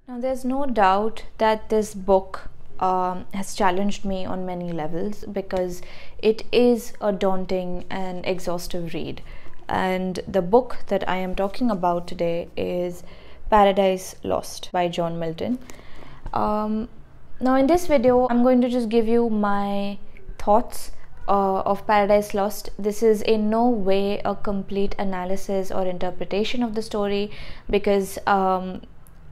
Now, there's no doubt that this book has challenged me on many levels because it is a daunting and exhaustive read. And the book that I am talking about today is Paradise Lost by John Milton. Now, in this video, I'm going to just give you my thoughts of Paradise Lost. This is in no way a complete analysis or interpretation of the story because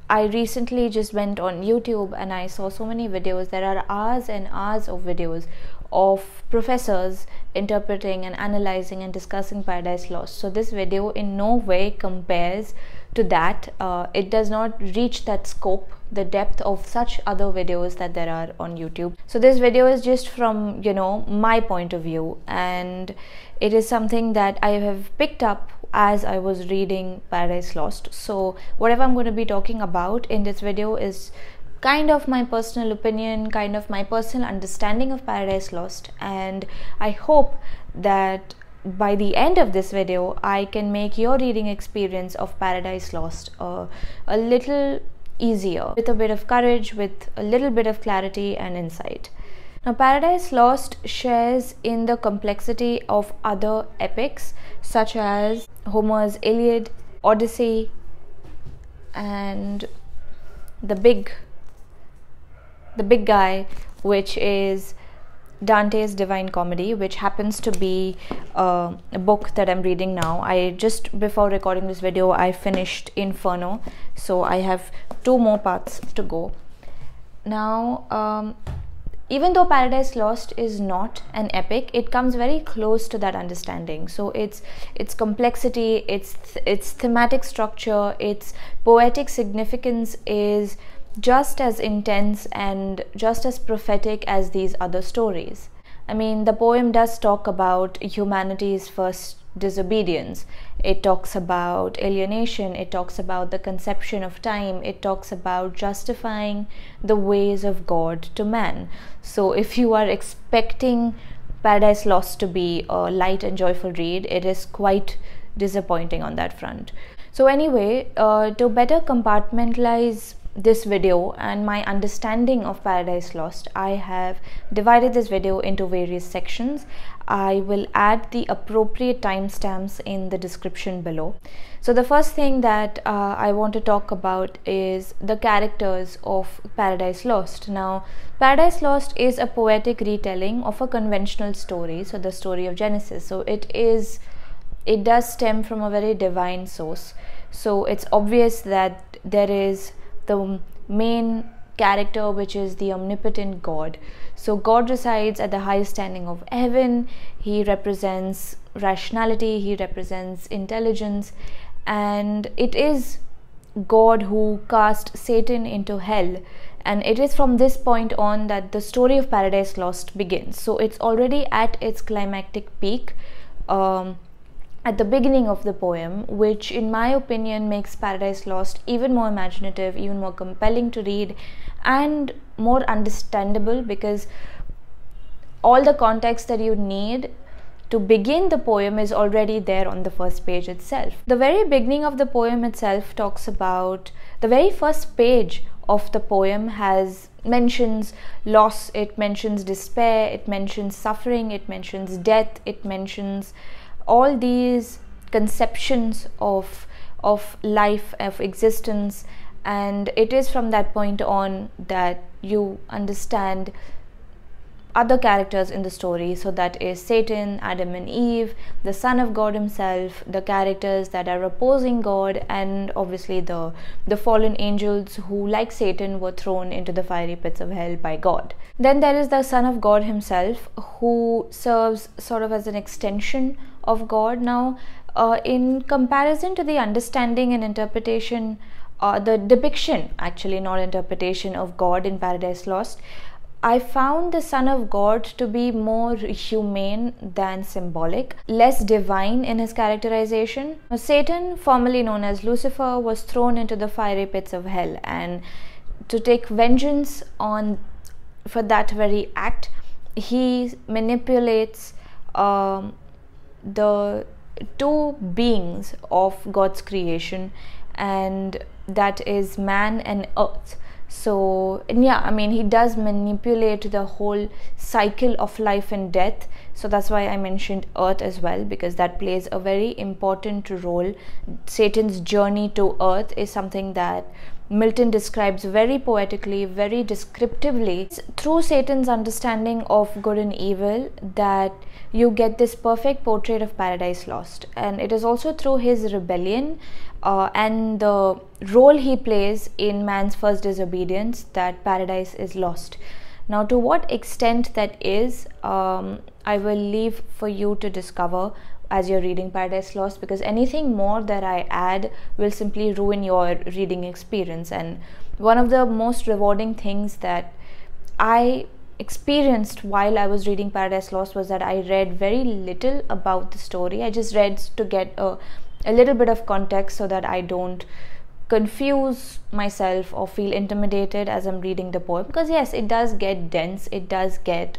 I recently just went on YouTube and I saw so many videos. There are hours and hours of videos of professors interpreting and analyzing and discussing Paradise Lost. So this video in no way compares to that. It does not reach that scope, the depth of such other videos that there are on YouTube. So this video is just from, my point of view, and it is something that I have picked up as I was reading Paradise Lost. So whatever I'm going to be talking about in this video is kind of my personal opinion, kind of my personal understanding of Paradise Lost, and I hope that by the end of this video I can make your reading experience of Paradise Lost a little easier, with a bit of courage, with a little bit of clarity and insight. Now, Paradise Lost shares in the complexity of other epics such as Homer's Iliad, Odyssey, and the big guy, which is Dante's Divine Comedy, which happens to be a book that I'm reading now. I just before recording this video I finished Inferno, so I have 2 more parts to go. Now, even though Paradise Lost is not an epic, it comes very close to that understanding. So its complexity, its thematic structure, its poetic significance is just as intense and just as prophetic as these other stories. I mean, the poem does talk about humanity's first disobedience. It talks about alienation, it talks about the conception of time, it talks about justifying the ways of God to man. So if you are expecting Paradise Lost to be a light and joyful read, it is quite disappointing on that front. So anyway, to better compartmentalize this video and my understanding of Paradise Lost, I have divided this video into various sections. I will add the appropriate timestamps in the description below. So the first thing that I want to talk about is the characters of Paradise Lost. Now, Paradise Lost is a poetic retelling of a conventional story, so the story of Genesis. So it does stem from a very divine source. So it's obvious that there is the main character, which is the omnipotent God. So God resides at the highest standing of heaven. He represents rationality, he represents intelligence, and it is God who cast Satan into hell. And it is from this point on that the story of Paradise Lost begins. So it's already at its climactic peak at the beginning of the poem, which in my opinion makes Paradise Lost even more imaginative, even more compelling to read, and more understandable, because all the context that you need to begin the poem is already there on the first page itself. The very beginning of the poem itself talks about, the very first page of the poem mentions loss, it mentions despair, it mentions suffering, it mentions death, it mentions all these conceptions of life, of existence, and it is from that point on that you understand other characters in the story. So that is Satan, Adam and Eve, the Son of God himself, the characters that are opposing God, and obviously the fallen angels who, like Satan, were thrown into the fiery pits of hell by God. Then there is the Son of God himself, who serves sort of as an extension of God. Now, in comparison to the understanding and interpretation, the depiction, actually not interpretation, of God in Paradise Lost, I found the Son of God to be more humane than symbolic, less divine in his characterization. Satan, formerly known as Lucifer, was thrown into the fiery pits of hell, and to take vengeance for that very act, he manipulates the 2 beings of God's creation and that is man and earth. So, and yeah, I mean, he does manipulate the whole cycle of life and death. So that's why I mentioned earth as well, because that plays a very important role. Satan's journey to earth is something that Milton describes very poetically, very descriptively. It's through Satan's understanding of good and evil that you get this perfect portrait of Paradise Lost. And it is also through his rebellion and the role he plays in man's first disobedience that paradise is lost. Now, to what extent that is, I will leave for you to discover as you're reading Paradise Lost, because anything more that I add will simply ruin your reading experience. And one of the most rewarding things that I experienced while I was reading Paradise Lost was that I read very little about the story. I just read to get a little bit of context so that I don't confuse myself or feel intimidated as I'm reading the poem, because yes, it does get dense, it does get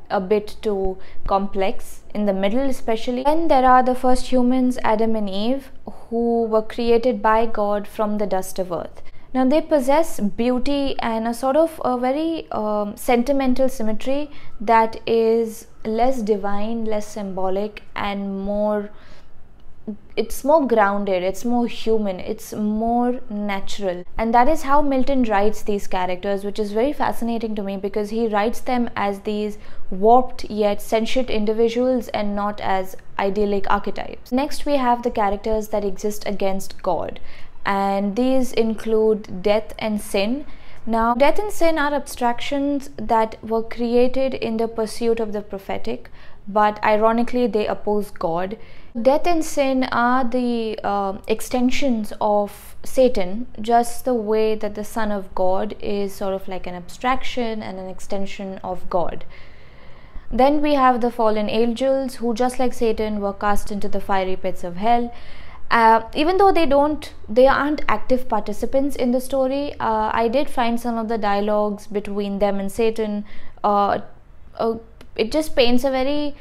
a bit too complex in the middle, especially when there are the first humans, Adam and Eve, who were created by God from the dust of earth. Now they possess beauty and a sort of a very sentimental symmetry that is less divine, less symbolic, and it's more grounded, it's more human, it's more natural. And that is how Milton writes these characters, which is very fascinating to me, because he writes them as these warped yet sentient individuals and not as idyllic archetypes. Next, we have the characters that exist against God, and these include death and sin. Now, death and sin are abstractions that were created in the pursuit of the prophetic, but ironically they oppose God. Death and sin are the extensions of Satan, just the way that the Son of God is sort of like an abstraction and an extension of God. Then we have the fallen angels, who just like Satan were cast into the fiery pits of hell. Even though they aren't active participants in the story, I did find some of the dialogues between them and Satan. It just paints a very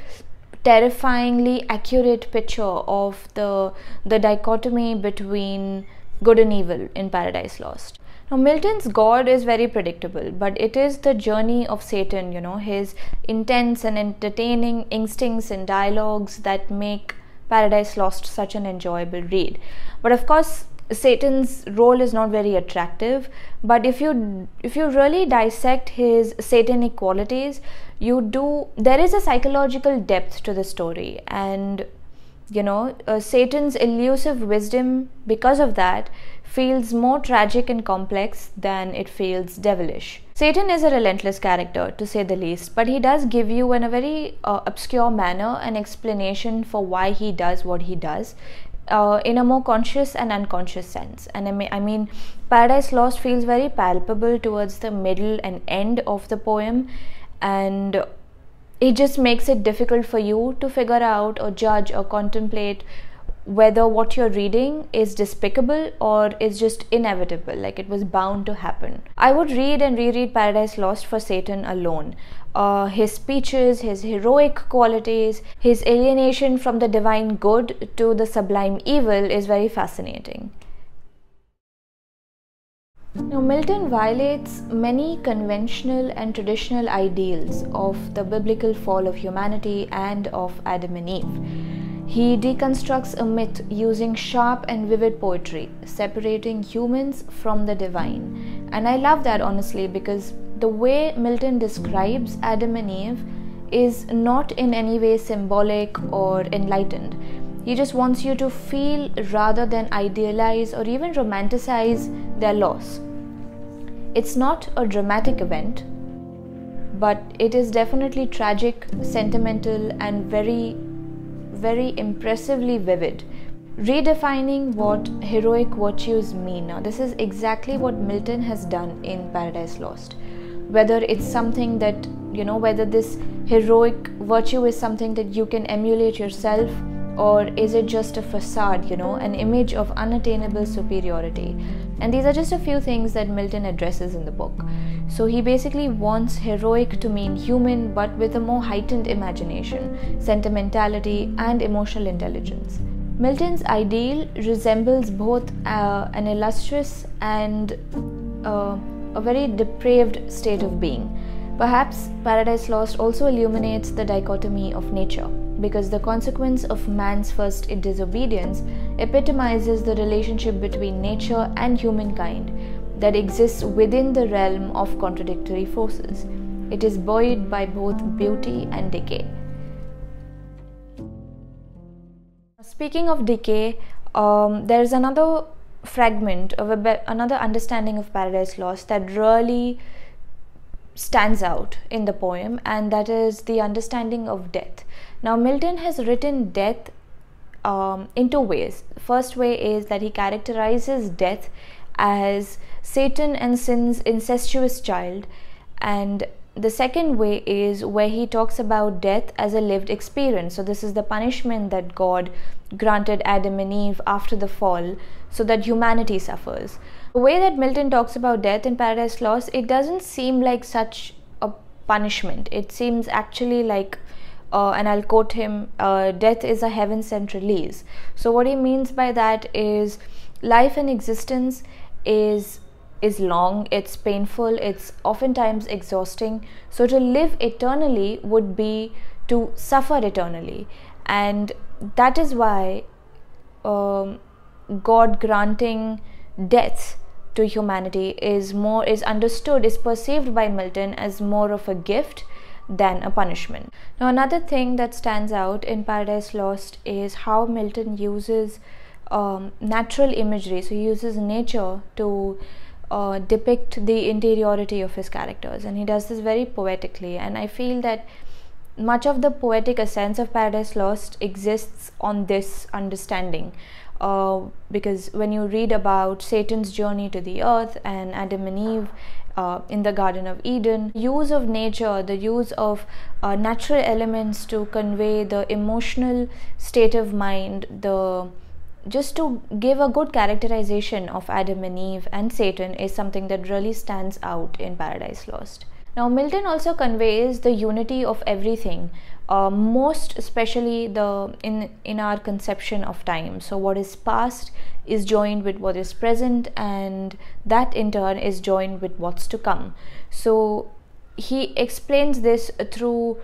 terrifyingly accurate picture of the dichotomy between good and evil in Paradise Lost. Now, Milton's God is very predictable, but it is the journey of Satan, his intense and entertaining instincts and dialogues that make Paradise Lost such an enjoyable read. But of course, Satan's role is not very attractive, but if you really dissect his satanic qualities, there is a psychological depth to the story, and Satan's elusive wisdom, because of that, feels more tragic and complex than it feels devilish. Satan is a relentless character, to say the least, but he does give you in a very obscure manner an explanation for why he does what he does, in a more conscious and unconscious sense. And I mean, Paradise Lost feels very palpable towards the middle and end of the poem, and it just makes it difficult for you to figure out or judge or contemplate whether what you're reading is despicable or is just inevitable, like it was bound to happen. I would read and reread Paradise Lost for Satan alone. His speeches, his heroic qualities, his alienation from the divine good to the sublime evil is very fascinating. Now, Milton violates many conventional and traditional ideals of the biblical fall of humanity and of Adam and Eve. He deconstructs a myth using sharp and vivid poetry, separating humans from the divine. And I love that, honestly, because the way Milton describes Adam and Eve is not in any way symbolic or enlightened. He just wants you to feel rather than idealize or even romanticize their loss. It's not a dramatic event, but it is definitely tragic, sentimental, and very, very impressively vivid, redefining what heroic virtues mean. Now, this is exactly what Milton has done in Paradise Lost. Whether it's something that, whether this heroic virtue is something that you can emulate yourself, or is it just a facade, an image of unattainable superiority? And these are just a few things that Milton addresses in the book. So he basically wants heroic to mean human, but with a more heightened imagination, sentimentality, and emotional intelligence. Milton's ideal resembles both an illustrious and a very depraved state of being. Perhaps Paradise Lost also illuminates the dichotomy of nature, because the consequence of man's first disobedience epitomizes the relationship between nature and humankind that exists within the realm of contradictory forces. It is buoyed by both beauty and decay. Speaking of decay, there is another fragment of another understanding of Paradise Lost that really stands out in the poem, and that is the understanding of death. Now, Milton has written death in two ways. The first way is that he characterizes death as Satan and sin's incestuous child, and the second way is where he talks about death as a lived experience. So this is the punishment that God granted Adam and Eve after the fall so that humanity suffers. The way that Milton talks about death in Paradise Lost, it doesn't seem like such a punishment. It seems actually like, and I'll quote him, death is a heaven-sent release. So what he means by that is life and existence is long, it's painful, it's oftentimes exhausting. So to live eternally would be to suffer eternally, and that is why God granting death to humanity is perceived by Milton as more of a gift than a punishment. Now, another thing that stands out in Paradise Lost is how Milton uses natural imagery. So he uses nature to depict the interiority of his characters, and he does this very poetically, and I feel that much of the poetic essence of Paradise Lost exists on this understanding, because when you read about Satan's journey to the earth and Adam and Eve in the Garden of Eden, use of nature, the use of natural elements to convey the emotional state of mind, just to give a good characterization of Adam and Eve and Satan is something that really stands out in Paradise Lost. Now, Milton also conveys the unity of everything, most especially in our conception of time. So what is past is joined with what is present, and that in turn is joined with what's to come. So he explains this through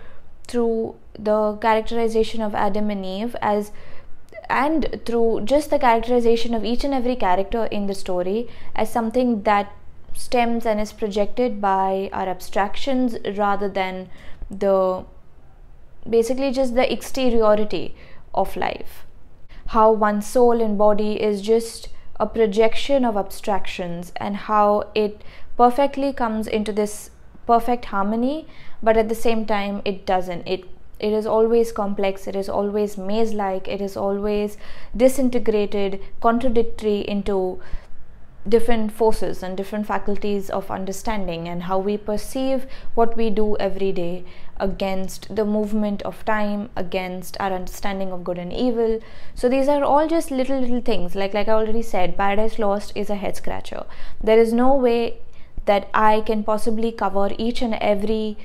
the characterization of Adam and Eve and through just the characterization of each and every character in the story as something that stems and is projected by our abstractions rather than basically just the exteriority of life. How one's soul and body is just a projection of abstractions, and how it perfectly comes into this perfect harmony, but at the same time it doesn't. It is always complex, it is always maze-like, it is always disintegrated, contradictory into different forces and different faculties of understanding, and how we perceive what we do every day against the movement of time, against our understanding of good and evil. So these are all just little things. Like I already said, Paradise Lost is a head scratcher. There is no way that I can possibly cover each and every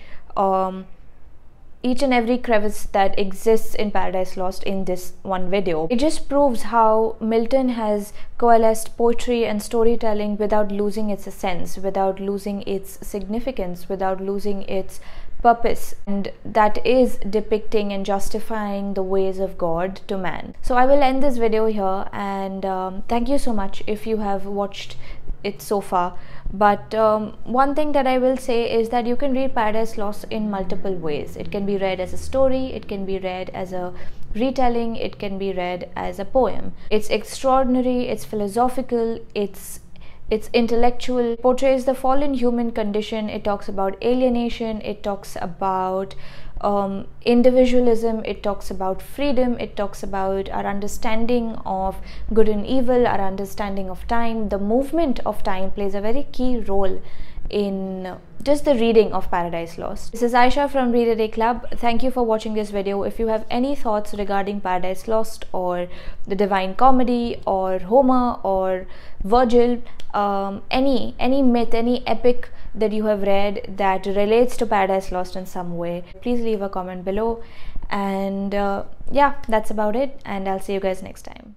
crevice that exists in Paradise Lost in this one video. It just proves how Milton has coalesced poetry and storytelling without losing its essence, without losing its significance, without losing its purpose, and that is depicting and justifying the ways of God to man. So I will end this video here, and thank you so much if you have watched it so far. But one thing that I will say is that you can read Paradise Lost in multiple ways. It can be read as a story, it can be read as a retelling, it can be read as a poem. It's extraordinary, it's philosophical, it's intellectual. It portrays the fallen human condition. It talks about alienation, it talks about individualism, it talks about freedom, it talks about our understanding of good and evil, our understanding of time. The movement of time plays a very key role in just the reading of Paradise Lost. This is Aisha from Read a Day Club. Thank you for watching this video. If you have any thoughts regarding Paradise Lost or the Divine Comedy or Homer or Virgil, any myth, any epic that you have read that relates to Paradise Lost in some way, please leave a comment below. And yeah, that's about it, and I'll see you guys next time.